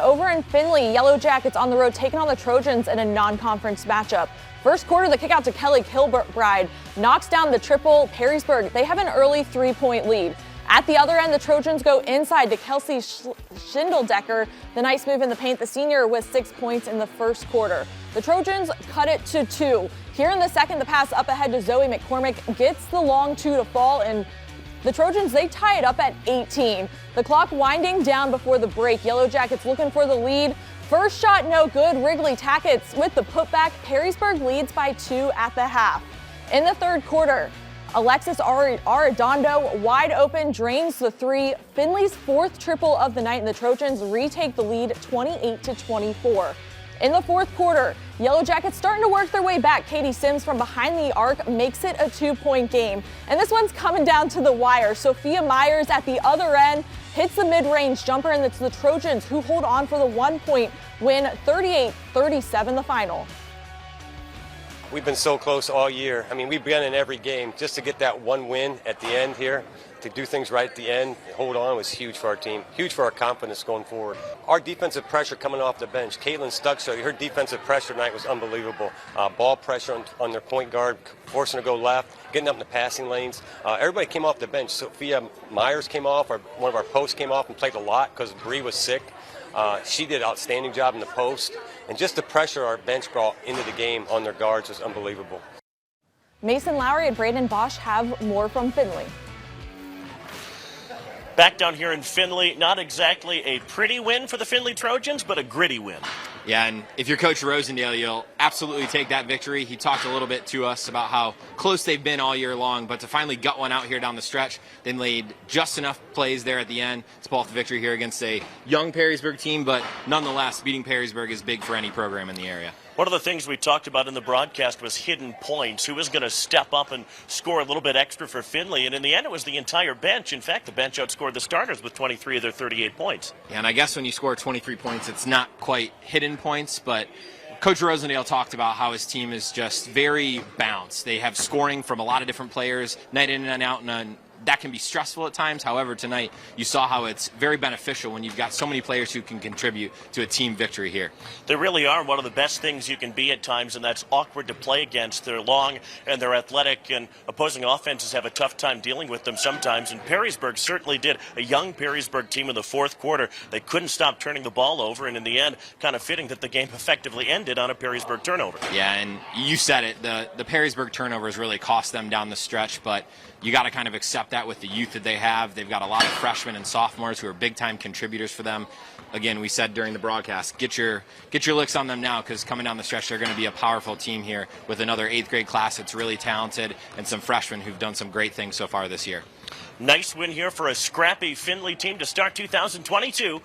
Over in Findlay, Yellow Jackets on the road taking on the Trojans in a non-conference matchup. First quarter, the kick out to Kelly Kilbride knocks down the triple Perrysburg. They have an early 3-point lead. At the other end, the Trojans go inside to Kelsey Schindeldecker. The nice move in the paint, the senior with 6 points in the first quarter. The Trojans cut it to 2. Here in the second, the pass up ahead to Zoe McCormick gets the long 2 to fall, and the Trojans, they tie it up at 18. The clock winding down before the break. Yellow Jackets looking for the lead. First shot no good. Wrigley Tackets with the putback. Perrysburg leads by 2 at the half. In the third quarter, Alexis Arredondo wide open drains the 3. Findlay's 4th triple of the night, and the Trojans retake the lead 28-24. In the fourth quarter, Yellow Jackets starting to work their way back. Katie Sims from behind the arc makes it a 2-point game. And this one's coming down to the wire. Sophia Myers at the other end hits the mid-range jumper, and it's the Trojans who hold on for the 1-point win, 38-37 the final. We've been so close all year. I mean, we've been in every game. Just to get that one win at the end here, to do things right at the end, hold on, was huge for our team, huge for our confidence going forward. Our defensive pressure coming off the bench, Caitlin Stuckso, her defensive pressure tonight was unbelievable. Ball pressure on their point guard, forcing to go left, getting up in the passing lanes. Everybody came off the bench. Sophia Myers came off, one of our posts came off and played a lot because Bree was sick. She did an outstanding job in the post, and just the pressure our bench brought into the game on their guards was unbelievable. Mason Lowry and Braden Bosch have more from Findlay. Back down here in Findlay, not exactly a pretty win for the Findlay Trojans, but a gritty win. Yeah, and if you're Coach Rosendale, you'll absolutely take that victory. He talked a little bit to us about how close they've been all year long, but to finally gut one out here down the stretch, they laid just enough plays there at the end to pull off the victory here against a young Perrysburg team, but nonetheless, beating Perrysburg is big for any program in the area. One of the things we talked about in the broadcast was hidden points. Who was going to step up and score a little bit extra for Findlay? And in the end, it was the entire bench. In fact, the bench outscored the starters with 23 of their 38 points. Yeah, and I guess when you score 23 points, it's not quite hidden points, but Coach Rosendale talked about how his team is just very balanced. They have scoring from a lot of different players, night in and out, and that can be stressful at times. However, tonight you saw how it's very beneficial when you've got so many players who can contribute to a team victory here. They really are one of the best things you can be at times, and that's awkward to play against. They're long and they're athletic, and opposing offenses have a tough time dealing with them sometimes, and Perrysburg certainly did. A young Perrysburg team in the fourth quarter. They couldn't stop turning the ball over, and in the end, kind of fitting that the game effectively ended on a Perrysburg turnover. Yeah, and you said it. The Perrysburg turnovers really cost them down the stretch, but you got to kind of accept that with the youth that they have. They've got a lot of freshmen and sophomores who are big-time contributors for them. Again, we said during the broadcast, get your licks on them now, because coming down the stretch, they're going to be a powerful team here with another 8th grade class that's really talented and some freshmen who've done some great things so far this year. Nice win here for a scrappy Findlay team to start 2022.